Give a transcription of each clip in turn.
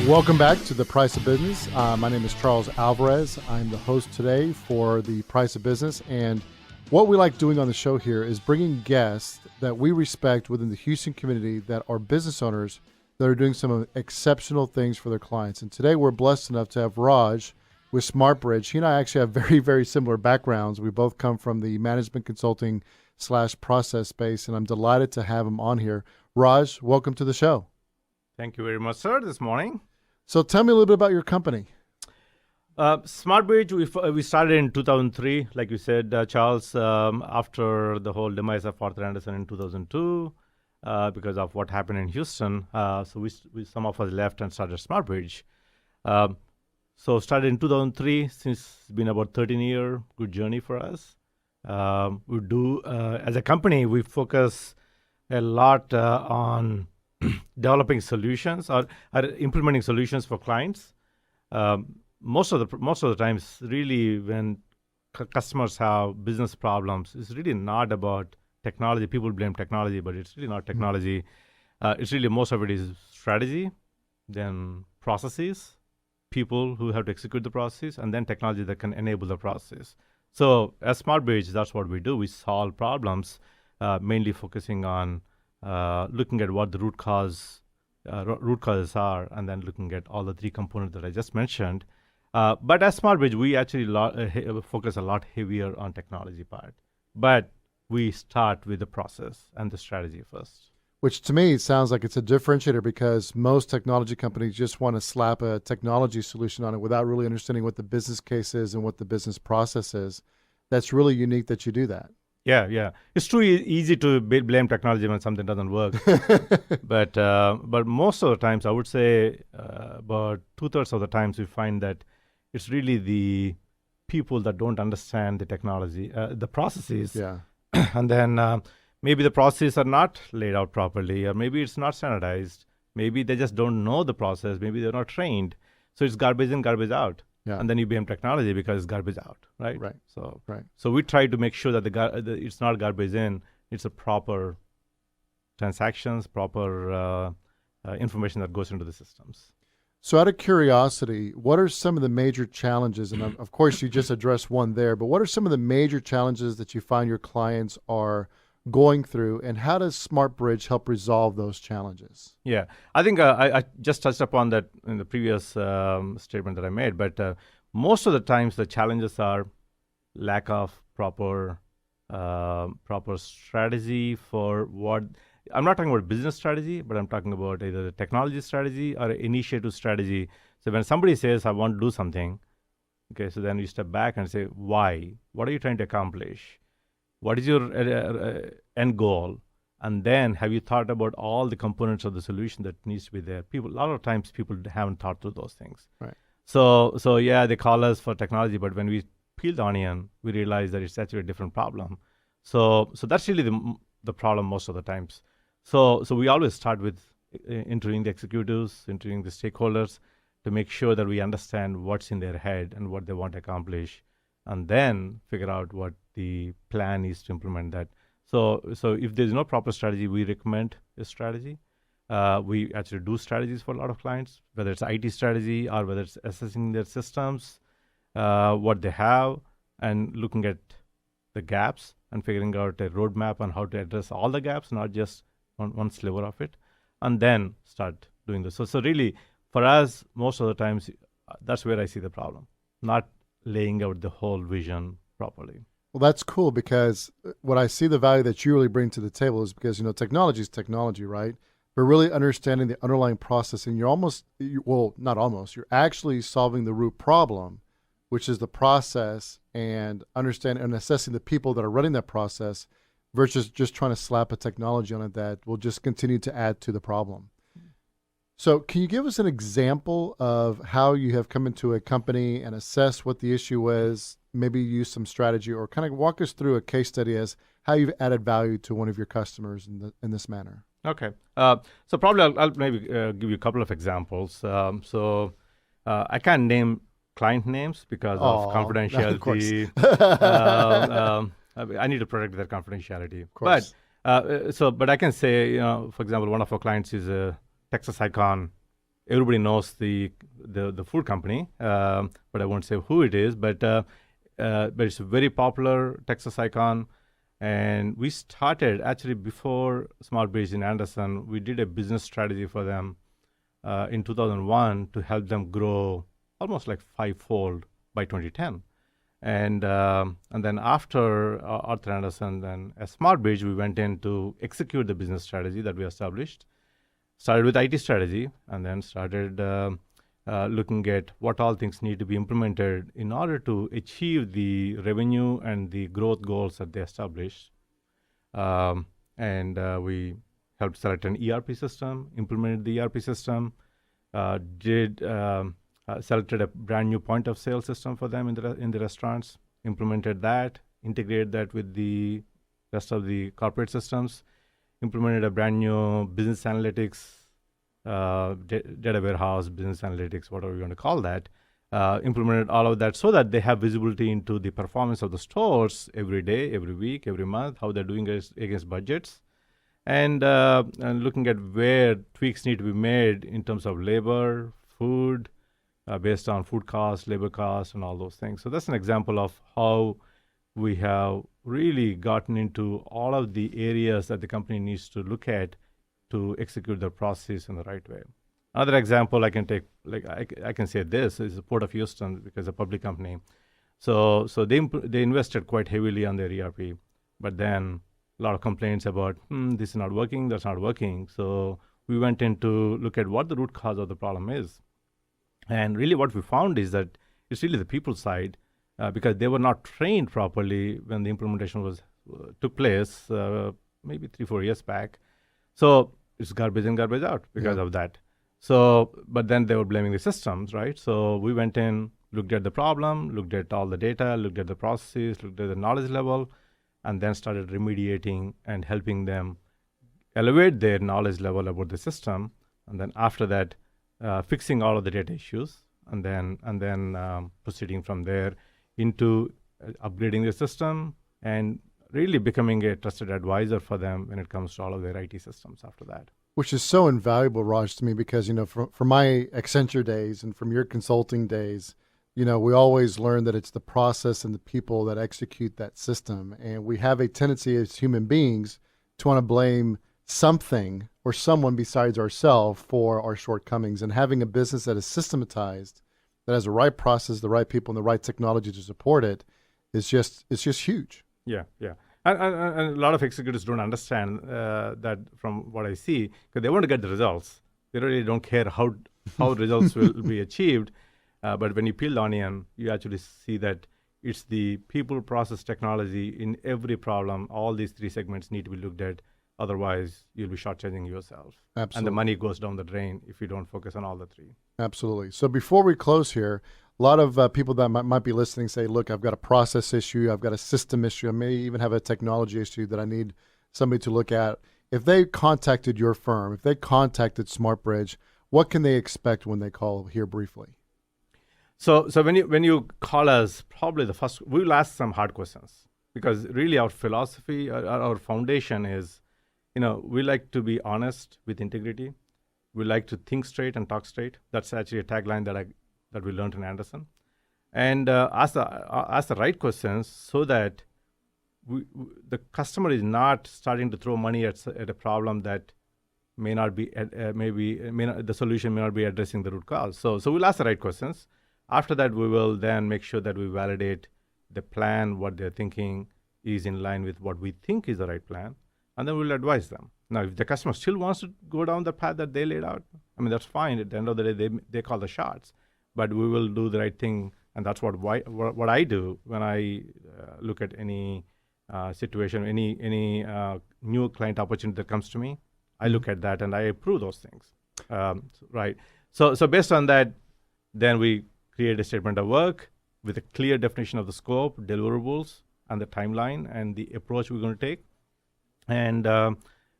Welcome back to The Price of Business. My name is Charles Alvarez. I'm the host today for The Price of Business. And what we like doing on the show here is bringing guests that we respect within the Houston community that are business owners that are doing some exceptional things for their clients. And today we're blessed enough to have Raj with SmartBridge. He and I actually have very, very similar backgrounds. We both come from the management consulting / process space, and I'm delighted to have him on here. Raj, welcome to the show. Thank you very much, sir, this morning. So tell me a little bit about your company. SmartBridge, we started in 2003, like you said, Charles, after the whole demise of Arthur Andersen in 2002, because of what happened in Houston. So we some of us left and started SmartBridge. So started in 2003, since it's been about 13-year good journey for us. We do, as a company, we focus a lot on developing solutions or implementing solutions for clients. Most of the times, really, when customers have business problems, it's really not about technology. People blame technology, but it's really not technology. It's really, most of it is strategy, then processes, people who have to execute the process, and then technology that can enable the process. So as SmartBridge, that's what we do. We solve problems, mainly focusing on looking at what the root causes are, and then looking at all the three components that I just mentioned. But as SmartBridge, we actually focus a lot heavier on technology part. But we start with the process and the strategy first. Which to me sounds like it's a differentiator, because most technology companies just want to slap a technology solution on it without really understanding what the business case is and what the business process is. That's really unique that you do that. Yeah. It's too easy to blame technology when something doesn't work. But most of the times, I would say about 2/3 of the times, we find that it's really the people that don't understand the technology, the processes. Yeah. And then maybe the processes are not laid out properly, or maybe it's not standardized. Maybe they just don't know the process. Maybe they're not trained. So it's garbage in, garbage out. Yeah. And then you blame technology because it's garbage out, right? Right. So we try to make sure that it's not garbage in. It's a proper transactions, proper information that goes into the systems. So out of curiosity, what are some of the major challenges? And of course, you just addressed one there, but what are some of the major challenges that you find your clients are going through, and how does SmartBridge help resolve those challenges? Yeah, I think I just touched upon that in the previous statement that I made, but most of the times the challenges are lack of proper strategy for what. I'm not talking about business strategy, but I'm talking about either the technology strategy or initiative strategy. So when somebody says, I want to do something, okay, so then you step back and say, why? What are you trying to accomplish? What is your end goal? And then have you thought about all the components of the solution that needs to be there? A lot of times people haven't thought through those things. Right. So yeah, they call us for technology, but when we peel the onion, we realize that it's actually a different problem. So that's really the problem most of the times. So we always start with interviewing the executives, interviewing the stakeholders, to make sure that we understand what's in their head and what they want to accomplish, and then figure out what the plan is to implement that. So if there's no proper strategy, we recommend a strategy. We actually do strategies for a lot of clients, whether it's IT strategy or whether it's assessing their systems, what they have, and looking at the gaps and figuring out a roadmap on how to address all the gaps, not just one sliver of it, and then start doing this. So really, for us, most of the times, that's where I see the problem, not laying out the whole vision properly. Well, that's cool, because what I see the value that you really bring to the table is because, technology is technology, right? But really understanding the underlying process, and you're actually solving the root problem, which is the process, and understanding and assessing the people that are running that process versus just trying to slap a technology on it that will just continue to add to the problem. So can you give us an example of how you have come into a company and assessed what the issue is, maybe use some strategy, or kind of walk us through a case study as how you've added value to one of your customers in this manner? Okay. So probably I'll maybe give you a couple of examples. I can't name client names because of confidentiality. Of I need to protect their confidentiality. Of course. But I can say, for example, one of our clients is a Texas Icon everybody knows the food company, but I won't say who it is. But it's a very popular Texas icon. And we started actually before SmartBridge in Anderson. We did a business strategy for them in 2001 to help them grow almost like fivefold by 2010. And then after Arthur Anderson, then as SmartBridge, we went in to execute the business strategy that we established. Started with IT strategy, and then started looking at what all things need to be implemented in order to achieve the revenue and the growth goals that they established. And we helped select an ERP system, implemented the ERP system, selected a brand new point of sale system for them in the restaurants, implemented that, integrated that with the rest of the corporate systems, implemented a brand new business analytics, data warehouse, business analytics, whatever you want to call that, implemented all of that so that they have visibility into the performance of the stores every day, every week, every month, how they're doing against budgets, and looking at where tweaks need to be made in terms of labor, food, based on food costs, labor costs, and all those things. So that's an example of how we have really gotten into all of the areas that the company needs to look at to execute their process in the right way. Another example I can take, like I can say this, is the Port of Houston, because it's a public company. So they invested quite heavily on their ERP, but then a lot of complaints about, this is not working, that's not working. So we went in to look at what the root cause of the problem is. And really what we found is that it's really the people side, because they were not trained properly when the implementation took place, maybe 3-4 years back. So it's garbage in, garbage out because of that. So, but then they were blaming the systems, right? So we went in, looked at the problem, looked at all the data, looked at the processes, looked at the knowledge level, and then started remediating and helping them elevate their knowledge level about the system. And then after that, fixing all of the data issues, and then proceeding from there into upgrading the system and really becoming a trusted advisor for them when it comes to all of their IT systems after that. Which is so invaluable, Raj, to me, because, from my Accenture days and from your consulting days, we always learn that it's the process and the people that execute that system. And we have a tendency as human beings to want to blame something or someone besides ourselves for our shortcomings. And having a business that is systematized, that has the right process, the right people, and the right technology to support it, it's just huge. Yeah. And a lot of executives don't understand that from what I see, because they want to get the results. They really don't care how results will be achieved. But when you peel the onion, you actually see that it's the people, process, technology in every problem. All these three segments need to be looked at. Otherwise, you'll be shortchanging yourself. Absolutely. And the money goes down the drain if you don't focus on all the three. Absolutely. So before we close here, a lot of people that might be listening say, look, I've got a process issue, I've got a system issue, I may even have a technology issue that I need somebody to look at. If they contacted your firm, if they contacted SmartBridge, what can they expect when they call here briefly? So when you call us, probably the first, we will ask some hard questions, because really our philosophy, our foundation is, we like to be honest with integrity. We like to think straight and talk straight. That's actually a tagline that we learned in Anderson. And ask the right questions so that the customer is not starting to throw money at a problem that may not be, the solution may not be addressing the root cause. So we'll ask the right questions. After that, we will then make sure that we validate the plan, what they're thinking is in line with what we think is the right plan, and then we'll advise them. Now, if the customer still wants to go down the path that they laid out, that's fine. At the end of the day, they call the shots, but we will do the right thing, and that's what I do when I look at any situation, any new client opportunity that comes to me. I look at that and I approve those things, right? So based on that, then we create a statement of work with a clear definition of the scope, deliverables, and the timeline and the approach we're going to take, and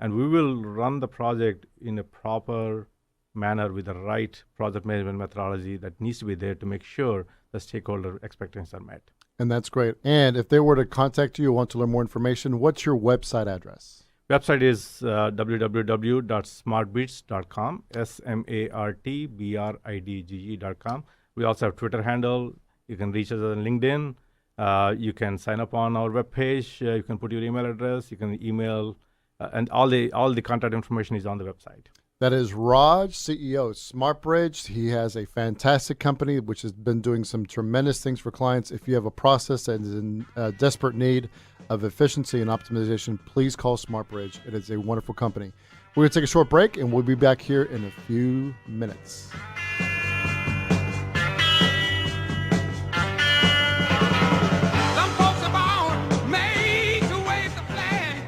we will run the project in a proper manner with the right project management methodology that needs to be there to make sure the stakeholder expectations are met. And that's great. And if they were to contact you or want to learn more information, what's your website address? Website is www.smartbridge.com, SMARTBRIDGE.com. We also have Twitter handle. You can reach us on LinkedIn. You can sign up on our webpage. You can put your email address. You can email, and all the contact information is on the website. That is Raj, CEO of SmartBridge. He has a fantastic company which has been doing some tremendous things for clients. If you have a process that is in desperate need of efficiency and optimization, please call SmartBridge. It is a wonderful company. We're going to take a short break, and we'll be back here in a few minutes.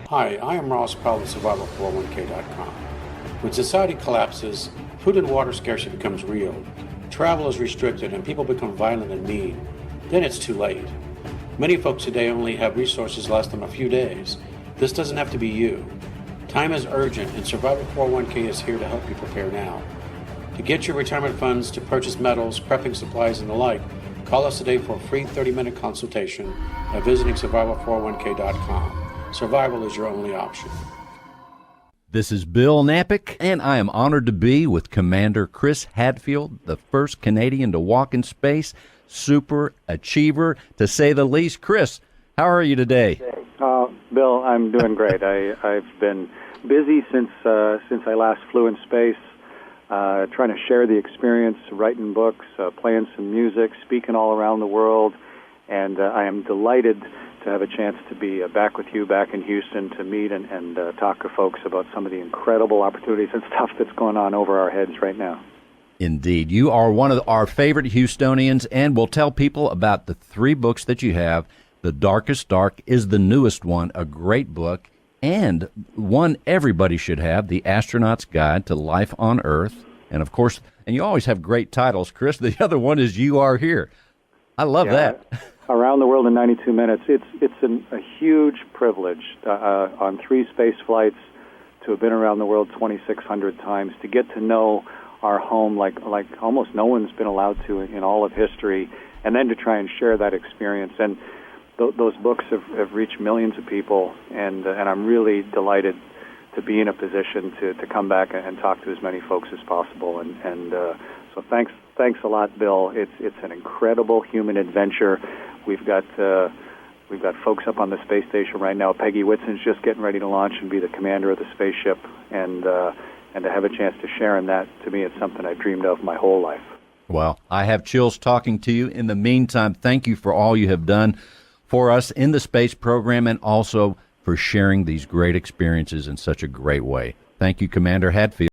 Hi, I am Ross Powell of Survival401k.com. When society collapses, food and water scarcity becomes real, travel is restricted, and people become violent and mean, then it's too late. Many folks today only have resources last them a few days. This doesn't have to be you. Time is urgent, and Survival 401k is here to help you prepare now. To get your retirement funds, to purchase metals, prepping supplies, and the like, call us today for a free 30-minute consultation by visiting survival401k.com. Survival is your only option. This is Bill Napick, and I am honored to be with Commander Chris Hadfield, the first Canadian to walk in space, super achiever, to say the least. Chris, how are you today? Bill, I'm doing great. I've been busy since I last flew in space, trying to share the experience, writing books, playing some music, speaking all around the world, and I am delighted to have a chance to be back with you back in Houston to meet and talk to folks about some of the incredible opportunities and stuff that's going on over our heads right now. Indeed. You are one of our favorite Houstonians, and we'll tell people about the 3 books that you have. The Darkest Dark is the newest one, a great book, and one everybody should have, The Astronaut's Guide to Life on Earth. And, of course, and you always have great titles, Chris. The other one is You Are Here. I love that. Around the World in 92 Minutes. It's a huge privilege on 3 space flights to have been around the world 2,600 times, to get to know our home like almost no one's been allowed to in all of history, and then to try and share that experience. And those books have reached millions of people, and I'm really delighted to be in a position to come back and talk to as many folks as possible. And so thanks a lot, Bill. It's an incredible human adventure. We've got folks up on the space station right now. Peggy Whitson's just getting ready to launch and be the commander of the spaceship, and to have a chance to share in that, to me, it's something I dreamed of my whole life. Well, I have chills talking to you. In the meantime, thank you for all you have done for us in the space program, and also for sharing these great experiences in such a great way. Thank you, Commander Hadfield.